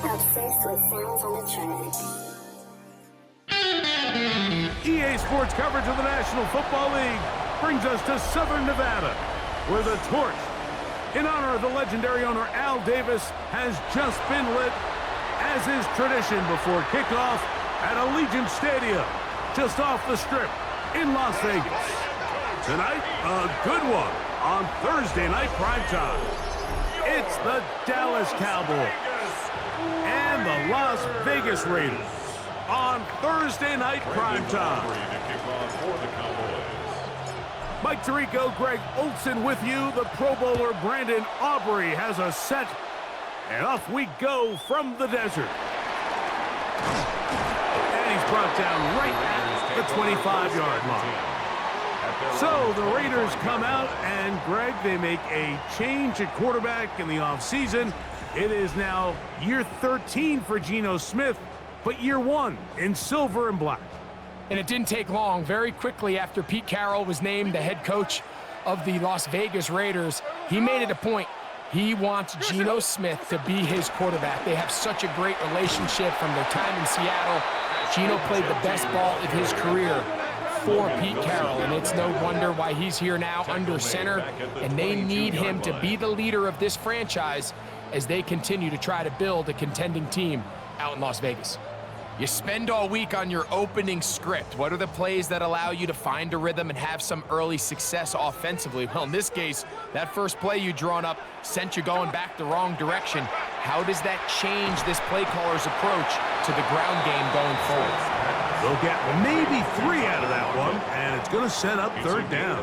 Obsessed with sounds on the track. EA Sports coverage of the National Football League brings us to Southern Nevada, where the torch, in honor of the legendary owner Al Davis, has just been lit, as is tradition before kickoff at Allegiant Stadium, just off the Strip in Las Vegas. Tonight, a good one on Thursday night primetime. It's the Dallas Cowboys and the Las Vegas Raiders on Thursday night primetime. Mike Tirico, Greg Olson with you. The Pro Bowler Brandon Aubrey has us set, and off we go from the desert. And he's brought down right at the 25-yard line. So the Raiders come out, and Greg, they make a change at quarterback in the offseason. It is now year 13 for Geno Smith, but year 1 in silver and black. And it didn't take long. Very quickly after Pete Carroll was named the head coach of the Las Vegas Raiders, he made it a point. He wants Geno Smith to be his quarterback. They have such a great relationship from their time in Seattle. Geno played the best ball of his career for Pete Carroll, and it's no wonder why he's here now under center, and they need him to be the leader of this franchise as they continue to try to build a contending team out in Las Vegas. You spend all week on your opening script. What are the plays that allow you to find a rhythm and have some early success offensively? Well, in this case, that first play you drawn up sent you going back the wrong direction. How does that change this play caller's approach to the ground game going forward? They'll get maybe 3 out of that one, and it's going to set up third down.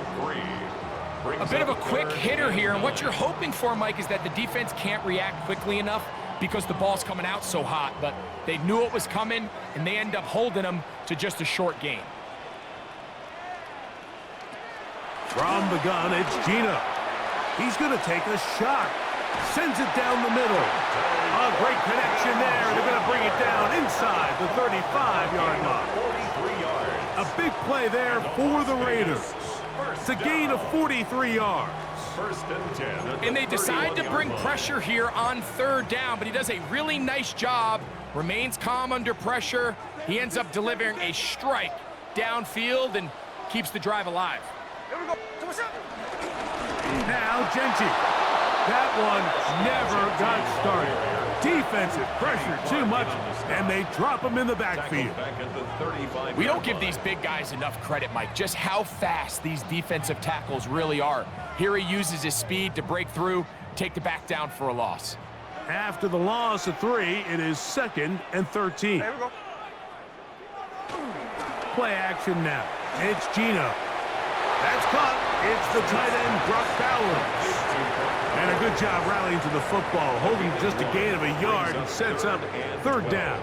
A bit of a quick hitter here, and what you're hoping for, Mike, is that the defense can't react quickly enough because the ball's coming out so hot, but they knew it was coming, and they end up holding them to just a short gain. From the gun, it's Geno. He's going to take a shot. Sends it down the middle. A great connection there. They're going to bring it down inside the 35-yard line. A big play there for the Raiders. It's a gain of 43 yards. And they decide to bring pressure here on third down, but he does a really nice job, remains calm under pressure. He ends up delivering a strike downfield and keeps the drive alive. Now Genty. That one never got started. Defensive pressure too much, and they drop him in the backfield. We don't give these big guys enough credit, Mike, just how fast these defensive tackles really are. Here he uses his speed to break through, take the back down for a loss. After the loss of 3, it is 2nd and 13. There we go. Play action now. It's Geno. That's caught. It's the tight end, Brock Bowers. And a good job rallying to the football, holding just a gain of a yard, and sets up third down.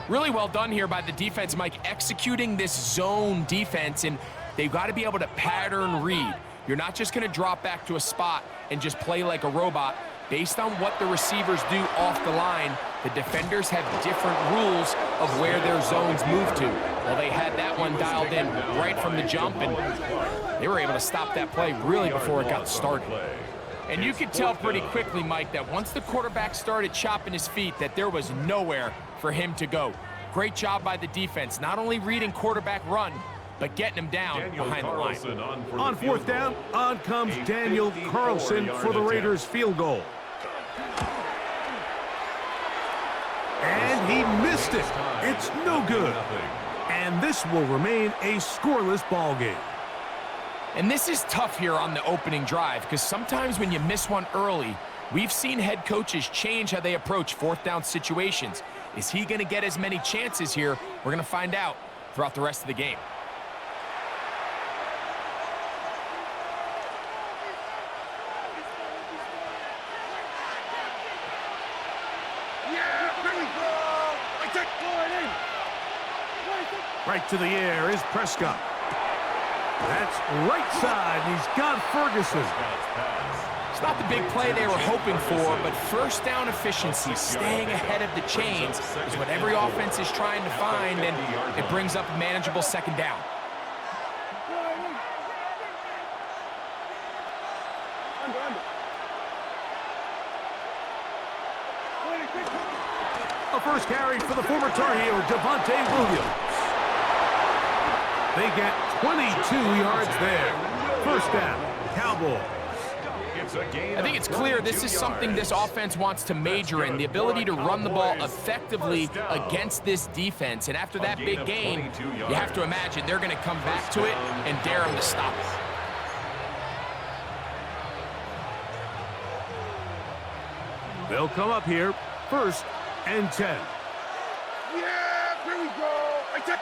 Really well done here by the defense, Mike, executing this zone defense, and they've got to be able to pattern read. You're not just going to drop back to a spot and just play like a robot. Based on what the receivers do off the line, the defenders have different rules of where their zones move to. Well, they had that one dialed in right from the jump, and they were able to stop that play really before it got started. And you could tell pretty quickly, Mike, that once the quarterback started chopping his feet, that there was nowhere for him to go. Great job by the defense, not only reading quarterback run, but getting him down behind the line. On fourth down, on comes Daniel Carlson for the Raiders field goal. And he missed it. It's no good. And this will remain a scoreless ball game. And this is tough here on the opening drive, because sometimes when you miss one early, we've seen head coaches change how they approach fourth down situations. Is he going to get as many chances here? We're going to find out throughout the rest of the game. Right to the air is Prescott. That's right side. He's got Ferguson. It's not the big play they were hoping for, but first down efficiency, staying ahead of the chains, is what every offense is trying to find, and it brings up a manageable second down. A first carry for the former Tar Heel, Javonte Williams. They get 22 yards there. First down, Cowboys. I think it's clear this is something this offense wants to major in, the ability to run the ball effectively against this defense. And after that big gain, you have to imagine they're going to come back to it and dare them to stop it. They'll come up here, 1st and 10. Yeah, here we go. I take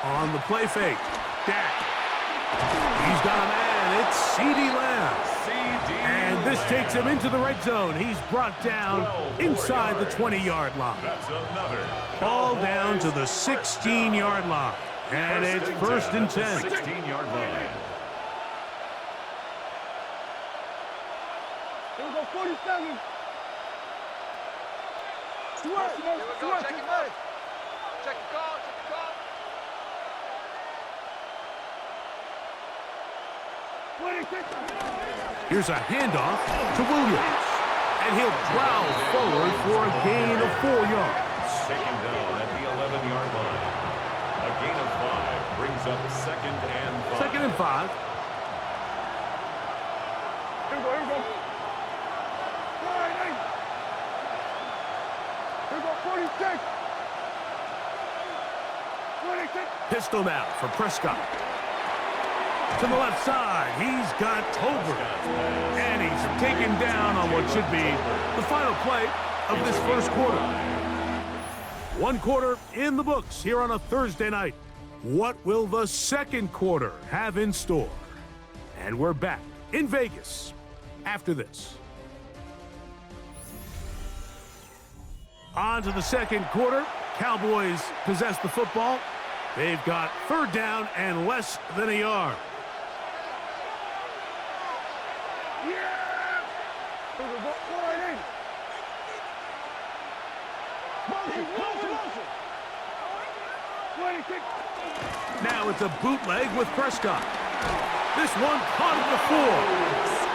On the play fake, Dak. He's got a man. It's CeeDee Lamb. And this takes him into the red zone. He's brought down inside the 20-yard line. Ball down to the 16-yard line. And it's 1st and 10. 16-yard line. Here we go, 47. Stuart, check it out. Check it out. Here's a handoff to Williams. And he'll plow forward for a gain of 4 yards. Taken down at the 11-yard line. A gain of 5 brings up 2nd and 5. 2nd and 5. Here we go. Here we go, 46. 26. Pistol now for Prescott. To the left side, he's got Tolbert. And he's taken down on what should be the final play of this first quarter. 1 quarter in the books here on a Thursday night. What will the second quarter have in store? And we're back in Vegas after this. On to the second quarter. Cowboys possess the football. They've got 3rd down and less than a yard. Now it's a bootleg with Prescott. This one caught at the 4.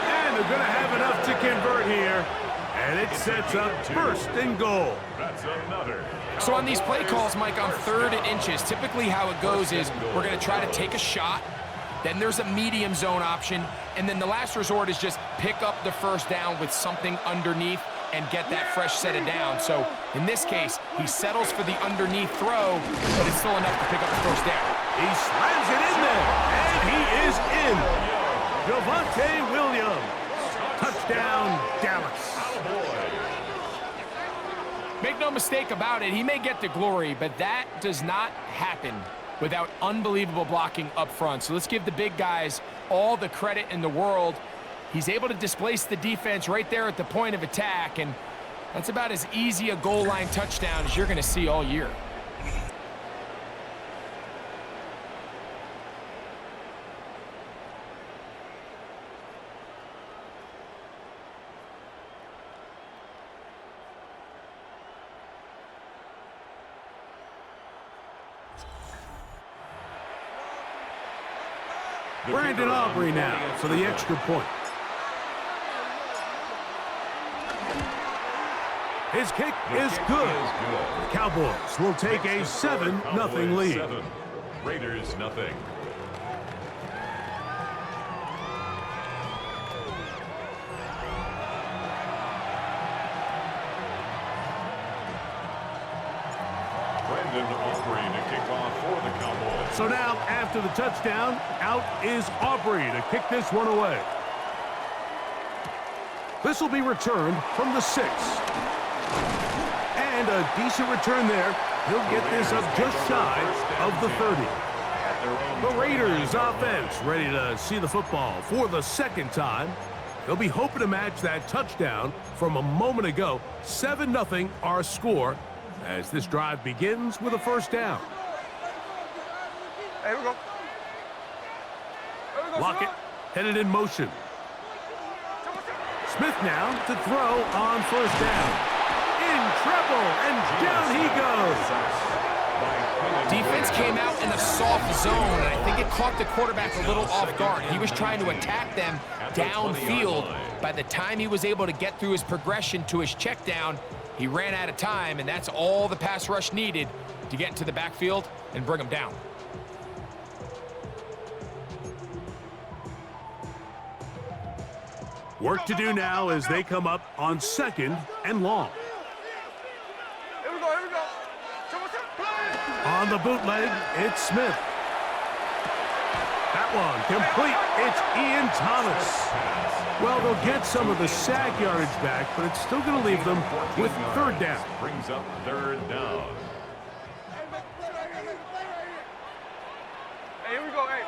And they're going to have enough to convert here. And it sets up 1st and goal. That's another. So on these play calls, Mike, on 3rd and inches, typically how it goes is we're going to try to take a shot. Then there's a medium zone option. And then the last resort is just pick up the first down with something underneath and get that fresh set of down. So in this case, he settles for the underneath throw, but it's still enough to pick up the first down. He slams it in there, and he is in. Javonte Williams. Touchdown, Dallas. Make no mistake about it, he may get the glory, but that does not happen without unbelievable blocking up front. So let's give the big guys all the credit in the world. He's able to displace the defense right there at the point of attack, and that's about as easy a goal line touchdown as you're going to see all year. Brandon Aubrey now for the extra point. His kick is good. The Cowboys will take a 7-0 lead. 7, Raiders nothing. Brandon Aubrey to kick off for the Cowboys. So now, after the touchdown, out is Aubrey to kick this one away. This will be returned from the 6. And a decent return there. He'll get this up just shy of the 30. The Raiders offense ready to see the football for the 2nd time. They'll be hoping to match that touchdown from a moment ago. 7-0 our score as this drive begins with a first down. Here we go. Lockett headed in motion. Smith now to throw on first down. In trouble, and down he goes. Defense came out in a soft zone, and I think it caught the quarterback a little off guard. He was trying to attack them downfield. By the time he was able to get through his progression to his check down, he ran out of time, and that's all the pass rush needed to get into the backfield and bring him down. Work to do now as they come up on 2nd and long. Here we go, here we go. On the bootleg, it's Smith. That one complete. It's Ian Thomas. Well, they'll get some of the sack yardage back, but it's still going to leave them with 3rd down. Brings up 3rd down. Hey, here we go, hey.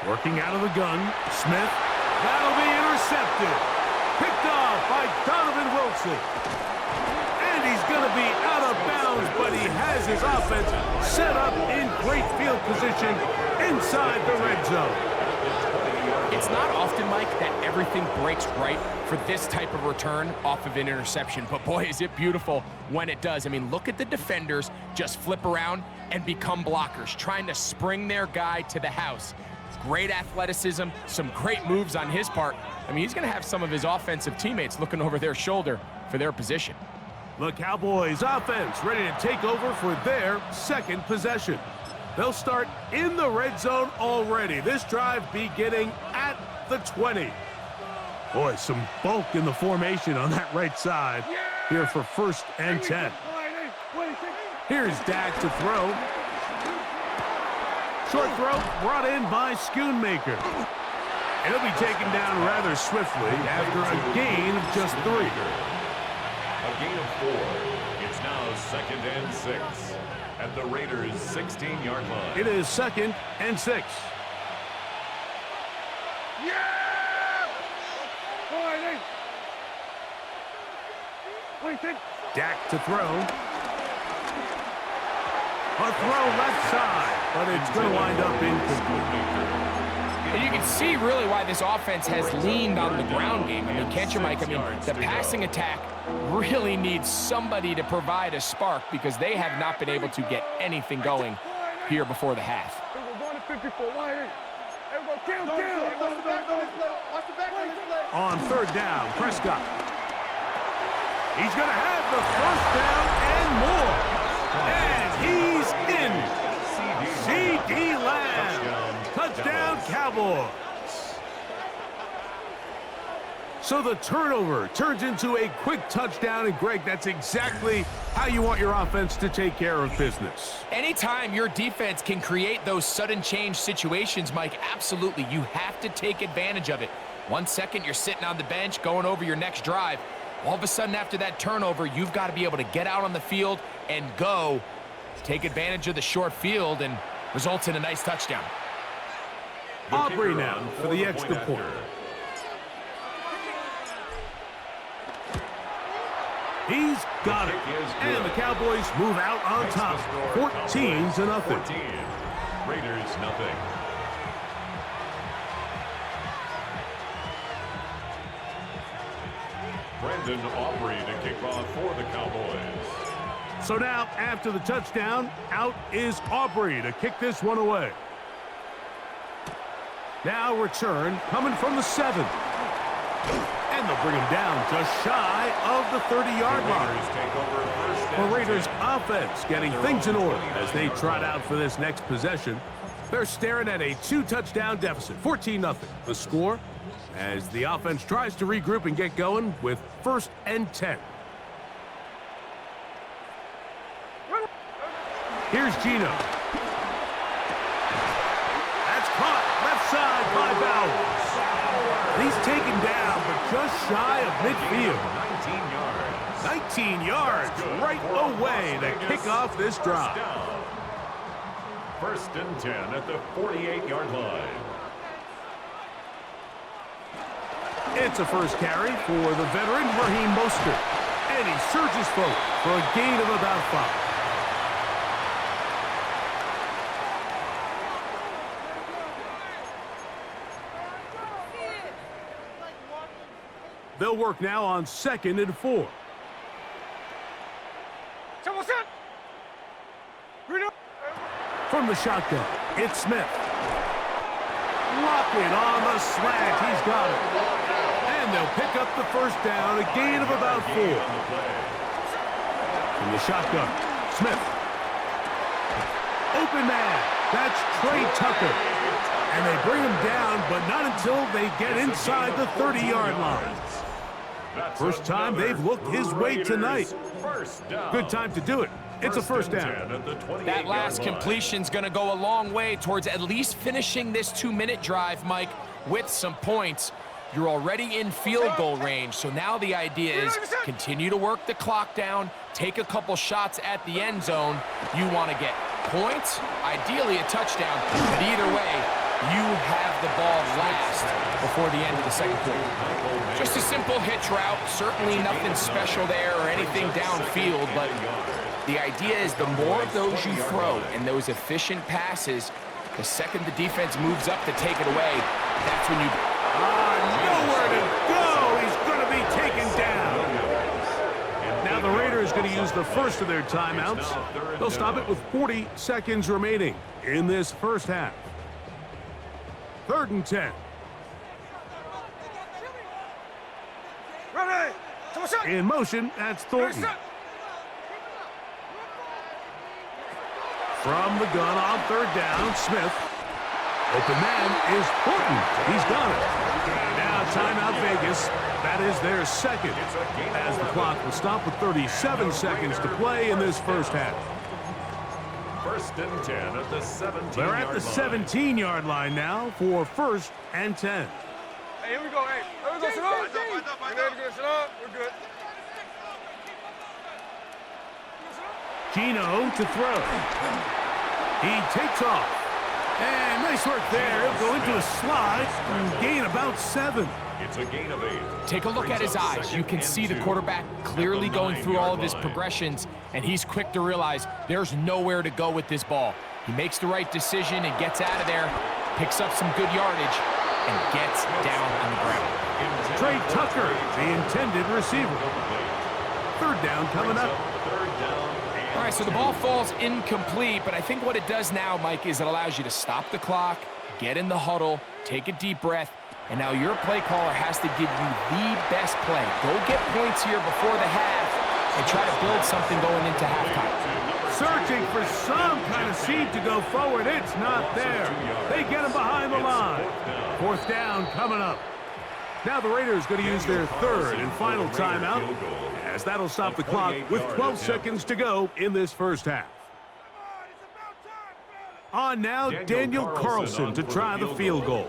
Working out of the gun, Smith. That'll be intercepted. Picked off by Donovan Wilson. And he's going to be out of bounds, but he has his offense set up in great field position inside the red zone. It's not often, Mike, that everything breaks right for this type of return off of an interception. But boy, is it beautiful when it does. I mean, look at the defenders just flip around and become blockers, trying to spring their guy to the house. Great athleticism, some great moves on his part. I mean, he's going to have some of his offensive teammates looking over their shoulder for their position. The Cowboys offense ready to take over for their 2nd possession. They'll start in the red zone already. This drive beginning at the 20. Boy, some bulk in the formation on that right side here for 1st and 10. Here's Dak to throw. Short throw brought in by Schoonmaker. He'll be taken down rather swiftly after a gain of just 3. A gain of 4. It's now 2nd and 6 at the Raiders' 16-yard line. It is 2nd and 6. Dak to throw. A throw left side, but it's going to wind up incomplete. And you can see really why this offense has leaned on the ground game. I mean, can't you, Mike? I mean, the passing attack really needs somebody to provide a spark because they have not been able to get anything going here before the half. On 3rd down, Prescott. He's going to have the 1st down and more. And he's in. C.D. Lamb. Touchdown, Cowboys. So the turnover turns into a quick touchdown, and Greg, that's exactly how you want your offense to take care of business. Anytime your defense can create those sudden change situations, Mike, absolutely, you have to take advantage of it. 1 second, you're sitting on the bench, going over your next drive. All of a sudden, after that turnover, you've got to be able to get out on the field and go. Take advantage of the short field, and results in a nice touchdown. Aubrey now for the extra point. He's got it. And the Cowboys move out on top. 14-0. 14. Raiders nothing. Brandon Aubrey to kick off for the Cowboys. So now, after the touchdown, out is Aubrey to kick this one away. Now return coming from the 7. And they'll bring him down just shy of the 30-yard line. The Raiders offense getting things in order as they trot out for this next possession. They're staring at a 2-touchdown deficit, 14-0. The score as the offense tries to regroup and get going with 1st and 10. Here's Gino. That's caught left side by Bowers. He's taken down, but just shy of midfield. 19 yards right away to kick off this drive. 1st and 10 at the 48-yard line. It's a first carry for the veteran Raheem Mostert. And he surges forward for a gain of about 5. They'll work now on 2nd and 4. From the shotgun, it's Smith. Lockett on the slant. He's got it. And they'll pick up the first down, a gain of about 4. From the shotgun, Smith. Open man. That's Trey Tucker. And they bring him down, but not until they get inside the 30-yard line. First time they've looked his way tonight. Good time to do it. It's a first down. That last completion's going to go a long way towards at least finishing this 2-minute drive, Mike, with some points. You're already in field goal range, so now the idea is continue to work the clock down, take a couple shots at the end zone. You want to get points, ideally a touchdown, but either way, you have the ball last before the end of the second quarter. Just a simple hitch route, certainly nothing special there or anything downfield, but the idea is the more of those you throw and those efficient passes, the second the defense moves up to take it away, that's when you... Nowhere to go! He's going to be taken down. Now the Raiders going to use the first of their timeouts. They'll stop it with 40 seconds remaining in this first half. 3rd and 10. In motion, that's Thornton. From the gun on 3rd down, Smith. Open man is Thornton. He's got it. Now timeout Vegas. That is their second. As the clock will stop with 37 seconds to play in this first half. 1st and 10 at the 17-yard line. They're at the 17-yard line now for 1st and 10. Hey, here we go. Hey, here we go. Sit up. Sit up. We're good. Gino to throw. He takes off. And nice work there. He'll go into a slide and gain about 7. It's a gain of 8. Take a look at his eyes. You can see the quarterback clearly going through all of his progressions, and he's quick to realize there's nowhere to go with this ball. He makes the right decision and gets out of there, picks up some good yardage, and gets down on the ground. Trey Tucker, the intended receiver. 3rd down coming up. All right, so the ball falls incomplete, but I think what it does now, Mike, is it allows you to stop the clock, get in the huddle, take a deep breath, and now your play caller has to give you the best play. Go get points here before the half and try to build something going into halftime. Searching for some kind of seed to go forward. It's not there. They get him behind the line. 4th down coming up. Now the Raiders going to use their 3rd and final timeout, as that'll stop the clock with 12 seconds to go in this first half. On now, Daniel Carlson to try the field goal.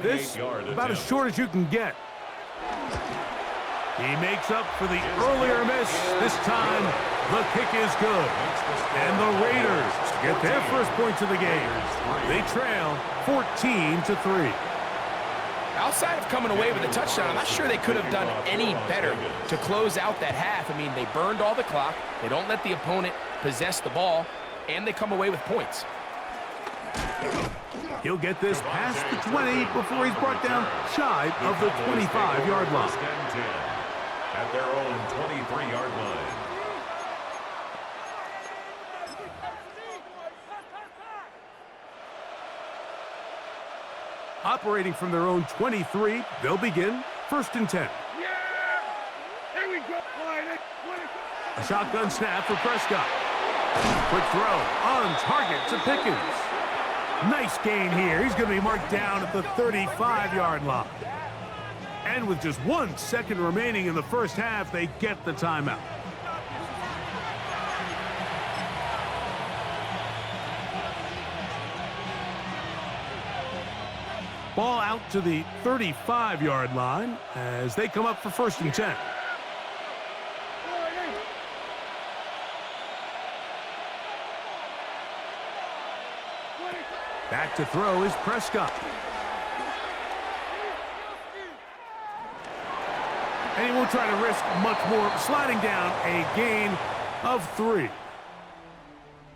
This about as short as you can get. He makes up for the earlier miss. This time, the kick is good. And the Raiders get their first points of the game. They trail 14-3. Outside of coming away with a touchdown, I'm not sure they could have done any better to close out that half. I mean, they burned all the clock. They don't let the opponent possess the ball, and they come away with points. He'll get this past the 20 before he's brought down shy of the 25-yard line. At their own 23-yard line. Operating from their own 23, they'll begin 1st and 10. Here we go. A shotgun snap for Prescott. Quick throw on target to Pickens. Nice gain here. He's going to be marked down at the 35-yard line. And with just 1 second remaining in the first half, they get the timeout. Ball out to the 35-yard line as they come up for 1st and 10. Back to throw is Prescott. And he won't try to risk much more, sliding down a gain of 3.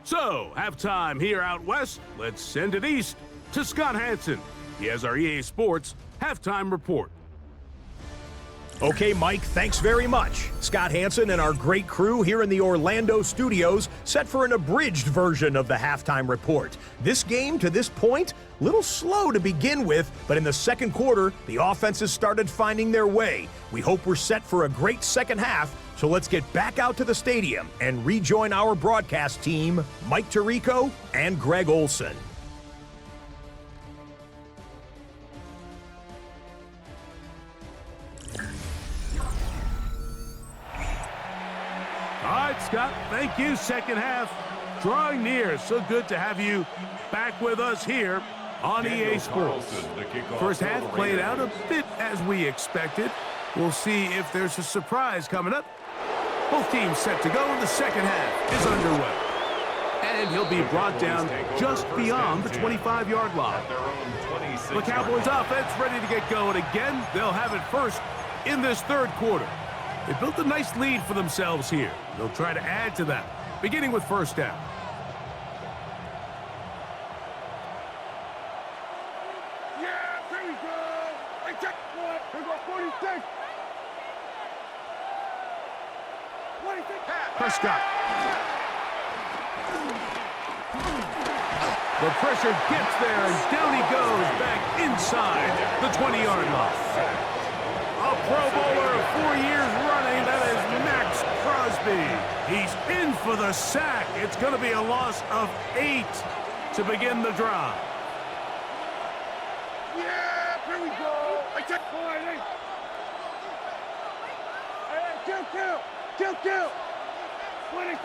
So, halftime here out west. Let's send it east to Scott Hansen. He has our EA Sports halftime report. Okay, Mike, thanks very much. Scott Hansen and our great crew here in the Orlando studios set for an abridged version of the halftime report. This game, to this point, a little slow to begin with, but in the second quarter, the offenses started finding their way. We hope we're set for a great second half, so let's get back out to the stadium and rejoin our broadcast team, Mike Tirico and Greg Olson. All right, Scott, thank you. Second half drawing near. So good to have you back with us here on EA Sports. First half played out a bit as we expected. We'll see if there's a surprise coming up. Both teams set to go, and the second half is underway. And he'll be brought down just beyond the 25-yard line. The Cowboys offense ready to get going again. They'll have it first in this third quarter. They built a nice lead for themselves here. They'll try to add to that, beginning with first down. Yeah, here we go. Hey, check. Here we go, 46. 26. Prescott. The pressure gets there, and down he goes back inside the 20-yard line. A Pro Bowler 4 years running, that is Max Crosby. He's in for the sack. It's going to be a loss of 8 to begin the drive. Yeah, here we go. Hey, check. Hey, kill. 26.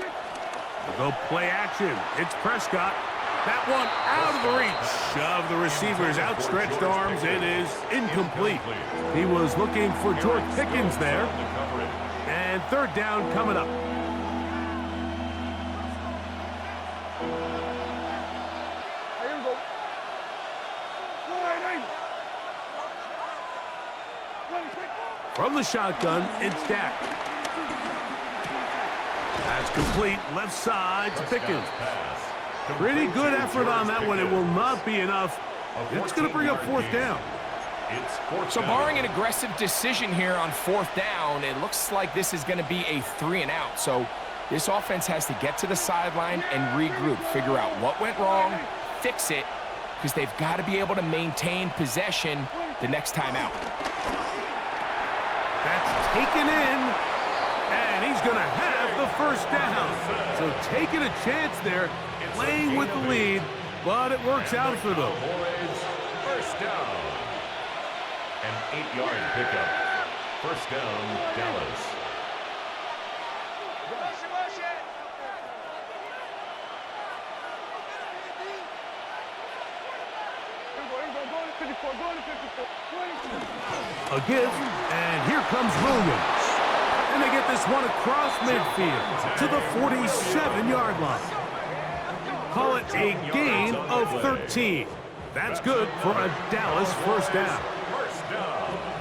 They'll go play action. It's Prescott. That one out of the reach of the receiver's outstretched arms. It is incomplete. He was looking for George Pickens there. And third down coming up. Here we go. 26. From the shotgun, it's Dak. That's complete. Left side to Pickens. Pretty good effort on that one. It will not be enough. It's going to bring up fourth down. So barring an aggressive decision here on fourth down, it looks like this is going to be a 3-and-out. So this offense has to get to the sideline and regroup, figure out what went wrong, fix it, because they've got to be able to maintain possession the next time out. That's taken in, and he's going to have the first down. So taking a chance there, playing with the lead, but it works out for them. First down. An 8-yard pickup. First down, Dallas. A give, and here comes Williams. And they get this one across midfield to the 47-yard line. Call it a gain of 13. That's good for a Dallas first down.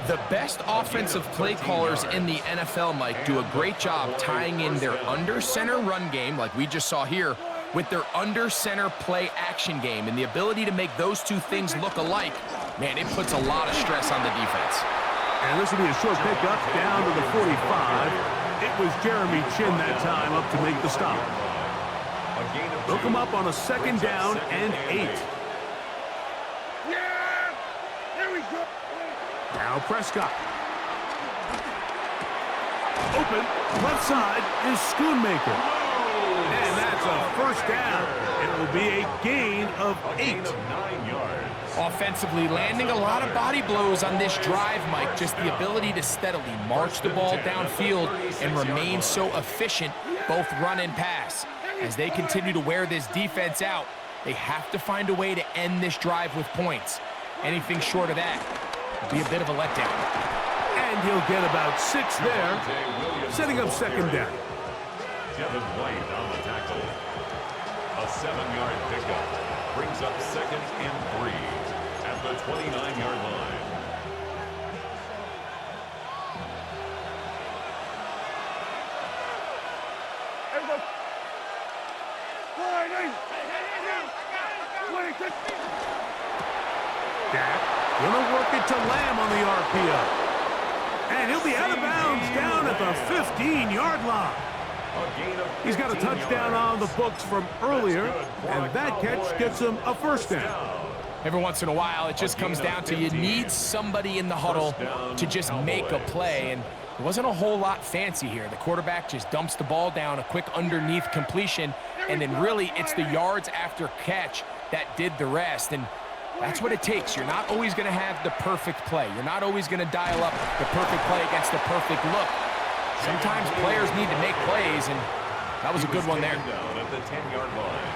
The best offensive play callers in the NFL, Mike, do a great job tying in their under-center run game, like we just saw here, with their under-center play action game. And the ability to make those two things look alike, man, it puts a lot of stress on the defense. And this will be a short pickup down to the 45. It was Jeremy Chin that time up to make the stop. They'll come up on a second down and 8. Yeah! There we go. Now Prescott. Open, left side is Schoonmaker. And that's a first down. It will be a gain of 8. 9 yards. Offensively, landing a lot of body blows on this drive, Mike. Just the ability to steadily march the ball downfield and remain so efficient, both run and pass. As they continue to wear this defense out, they have to find a way to end this drive with points. Anything short of that will be a bit of a letdown. And he'll get about 6 there, setting up second down. Devin White on the tackle. A 7-yard pickup brings up second and 3 at the 29-yard line. Dak gonna work it to Lamb on the RPO. And And he'll be out of bounds down at the 15-yard line. He's got a touchdown on the books from earlier, and that catch gets him a first down. Every once in a while, it just comes down to you need somebody in the huddle to just make a play, and it wasn't a whole lot fancy here. The quarterback just dumps the ball down, a quick underneath completion, and then really it's the yards after catch that did the rest, and that's what it takes. You're not always going to have the perfect play. You're not always going to dial up the perfect play against the perfect look. Sometimes players need to make plays, and that was a good one there. Down at the 10-yard line.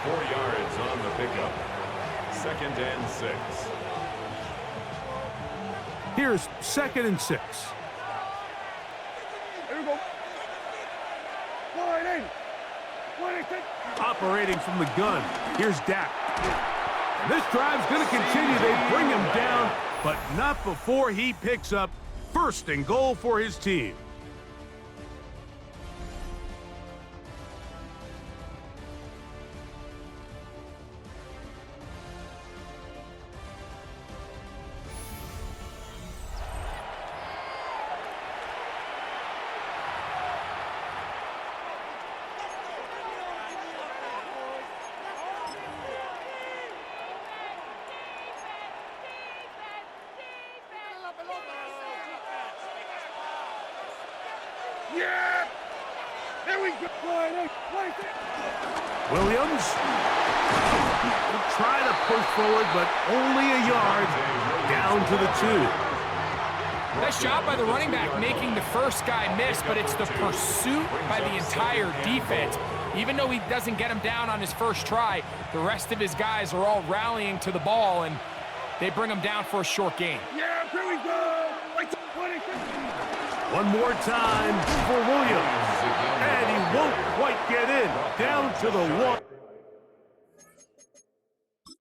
4 yards on the pickup. 2nd and 6. Here's 2nd and 6. Here we go. Wide in. Operating from the gun, here's Dak. This drive's going to continue. They bring him down, but not before he picks up 1st and goal for his team. Yeah! There we go. Williams will try to push forward, but only a yard down to the 2. Nice job by the running back making the first guy miss, but it's the pursuit by the entire defense. Even though he doesn't get him down on his first try, the rest of his guys are all rallying to the ball, and they bring him down for a short gain. Yeah, here we go. One more time for Williams, and he won't quite get in. Down to the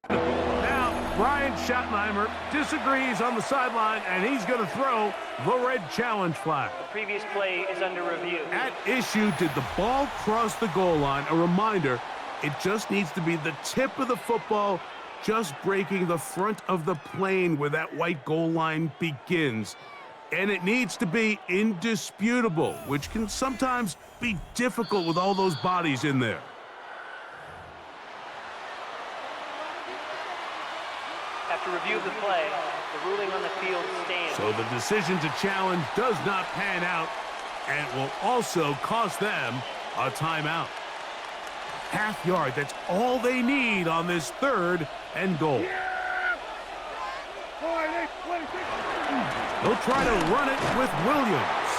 1. Now, Brian Schottenheimer disagrees on the sideline, and he's going to throw the red challenge flag. The previous play is under review. At issue, did the ball cross the goal line? A reminder, it just needs to be the tip of the football just breaking the front of the plane where that white goal line begins. And it needs to be indisputable, which can sometimes be difficult with all those bodies in there. After review of the play, the ruling on the field stands. So the decision to challenge does not pan out, and it will also cost them a timeout. Half yard, that's all they need on this 3rd and goal. They'll try to run it with Williams.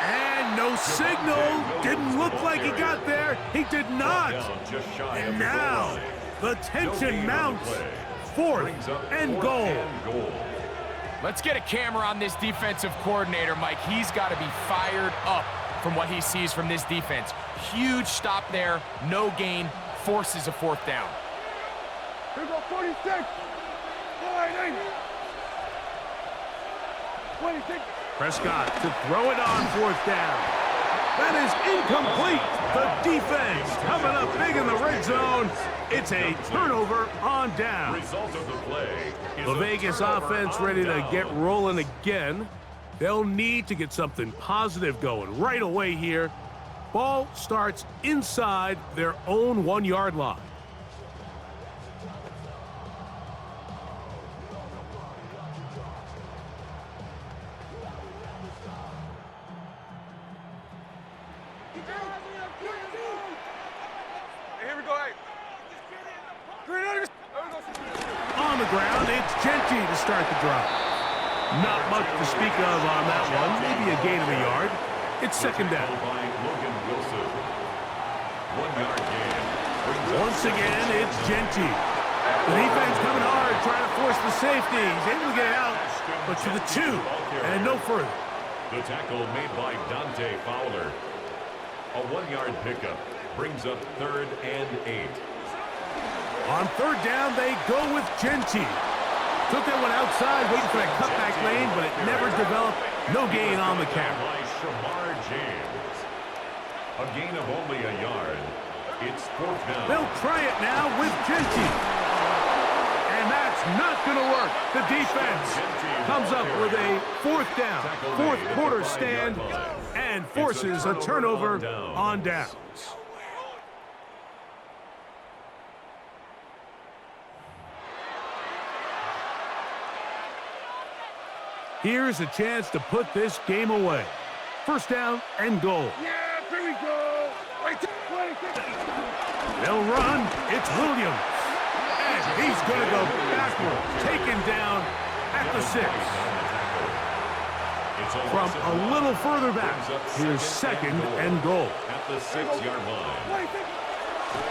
And no signal. Didn't look like he got there. He did not. And now the tension mounts. 4th and goal. Let's get a camera on this defensive coordinator, Mike. He's got to be fired up from what he sees from this defense. Huge stop there, no gain, forces a 4th down. Here we go, 46. Wide in. 26. Prescott to throw it on 4th down. That is incomplete. The defense coming up big in the red zone. It's a turnover on down. Result of the play. The Vegas offense ready to get rolling again. They'll need to get something positive going right away here. Ball starts inside their own 1-yard line. Here we go, hey. On the ground, it's Genty to start the drive. Not much to speak of on that one. Maybe a gain of a yard. It's 2nd down. Once again, it's Genty. The defense coming hard, trying to force the safety. He's able to get it out, but to the 2 and no further. The tackle made by Dante Fowler. A 1-yard pickup brings up 3rd and 8. On 3rd down, they go with Genty. Took that one outside, waiting for that cutback lane, but it never developed. No gain on the carry. Shamar James. A gain of only a yard. It's 4th down. They'll try it now with Genty. And that's It's not going to work. The defense comes up with a fourth down, fourth quarter stand, and forces a turnover on downs. Here's a chance to put this game away. First down and goal. Yeah, here we go. They'll run. It's Williams. And he's going to go backward. Taken down at the 6. From a little further back, here's second and goal. At the 6-yard line.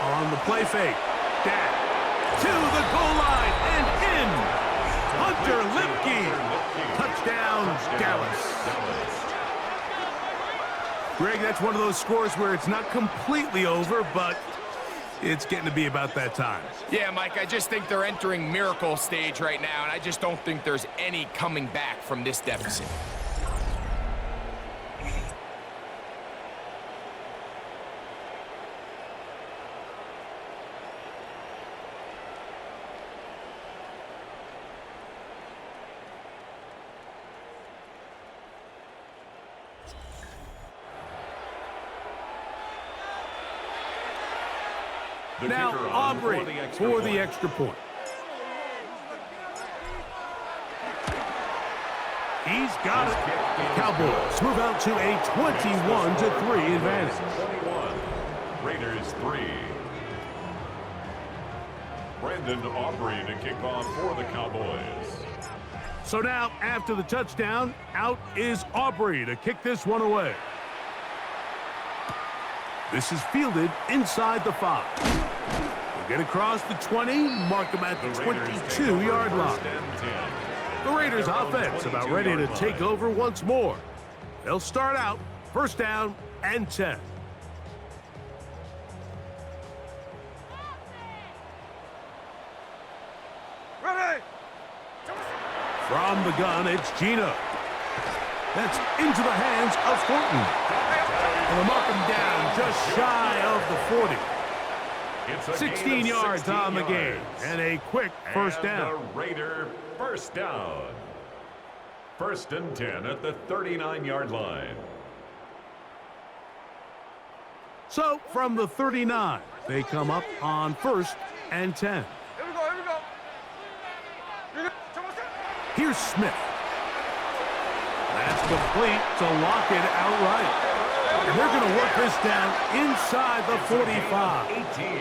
On the play fake. Dak to the goal line and in. Hunter Lipke. Touchdown, Dallas. Greg, that's one of those scores where it's not completely over, but it's getting to be about that time. Yeah, Mike, I just think they're entering miracle stage right now, and I just don't think there's any coming back from this deficit. Now Aubrey for the extra point. He's got it. Cowboys move out to a 21-3 advantage. 21. Raiders 3. Brandon Aubrey to kick off for the Cowboys. So now, after the touchdown, out is Aubrey to kick this one away. This is fielded inside the 5. They'll get across the 20, mark them at the 22-yard line. The Raiders offense about ready to take over once more. They'll start out first down and 10. Ready. From the gun, it's Gino. That's into the hands of Thornton. And they'll mark him down just shy of the 40. 16 yards on the game, and a quick first down. The Raider first down. First and 10 at the 39-yard line. So from the 39, they come up on first and 10. Here we go, here we go. Here's Smith. That's complete to lock it outright. And they're going to work this down inside the 45. 18.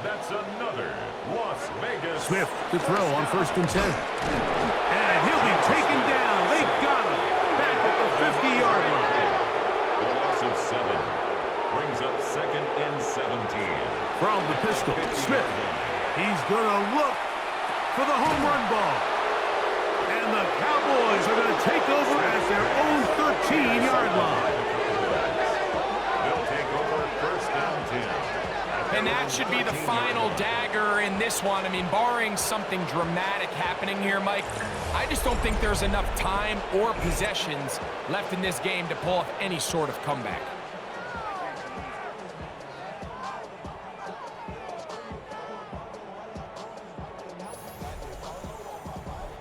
That's another Las Vegas. Smith to throw on first and 10. And he'll be taken down. They got him back at the 50-yard line. A loss of 7. Brings up second and 17. From the pistol, Smith. He's going to look for the home run ball. And the Cowboys are going to take over at their own 13-yard line. And that should be the final dagger in this one. I mean, barring something dramatic happening here, Mike, I just don't think there's enough time or possessions left in this game to pull off any sort of comeback.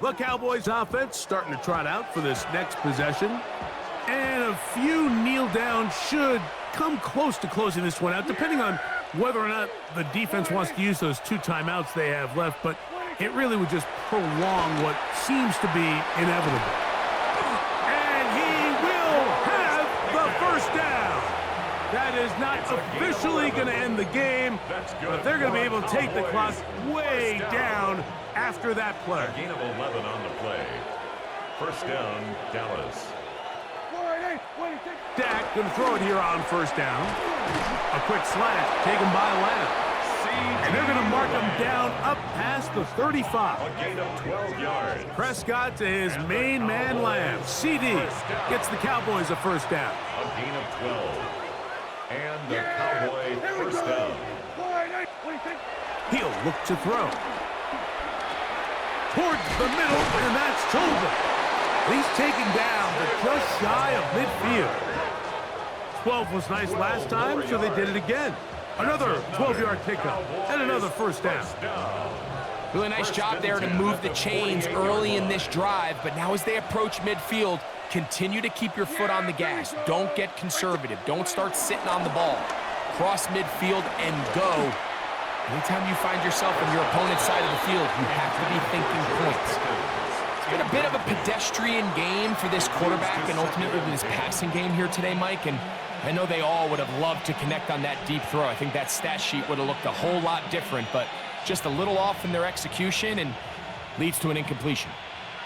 The Cowboys offense starting to trot out for this next possession. And a few kneel down should come close to closing this one out, depending on whether or not the defense wants to use those 2 timeouts they have left, but it really would just prolong what seems to be inevitable. And he will have the first down. That is not officially going to end the game, but they're going to be able to take the clock way down after that play. A gain of 11 on the play. First down, Dallas. Dak going to throw it here on first down. A quick slant taken by Lamb. And they're going to mark him down up past the 35. A gain of 12 yards. Prescott to his main man, Lamb. CD gets the Cowboys a first down. A gain of 12. And the Cowboy first down. He'll look to throw. Towards the middle, and that's Tolbert. He's taken down, but just shy of midfield. 12 was nice last time, so they did it again. Another 12-yard pickup and another first down. Really nice job there to move the chains early in this drive, but now as they approach midfield, continue to keep your foot on the gas. Don't get conservative. Don't start sitting on the ball. Cross midfield and go. Anytime you find yourself on your opponent's side of the field, you have to be thinking points. It's been a bit of a pedestrian game for this quarterback and ultimately this passing game here today, Mike, and I know they all would have loved to connect on that deep throw. I think that stat sheet would have looked a whole lot different, but just a little off in their execution and leads to an incompletion.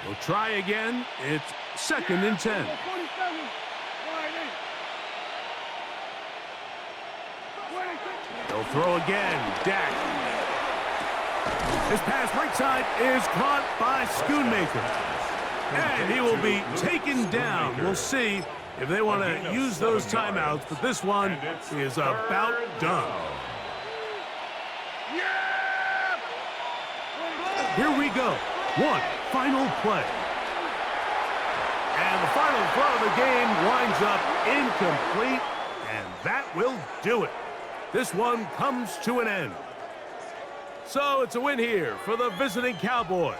We'll try again. It's 2nd and 10. They'll throw again. Dak. His pass right side is caught by Schoonmaker. And he will be taken down. We'll see if they want to use those timeouts, but this one is about done. Here we go. One final play. And the final throw of the game winds up incomplete, and that will do it. This one comes to an end. So it's a win here for the visiting Cowboys.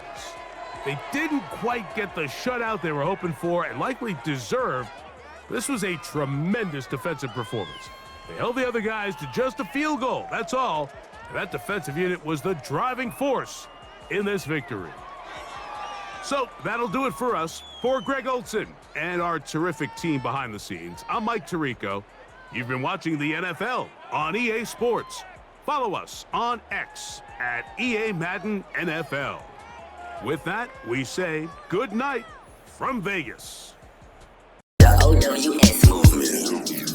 They didn't quite get the shutout they were hoping for and likely deserved. This was a tremendous defensive performance. They held the other guys to just a field goal, that's all. And that defensive unit was the driving force in this victory. So that'll do it for us. For Greg Olson and our terrific team behind the scenes, I'm Mike Tirico. You've been watching the NFL on EA Sports. Follow us on X at EA Madden NFL. With that, we say good night from Vegas. The OWS movement.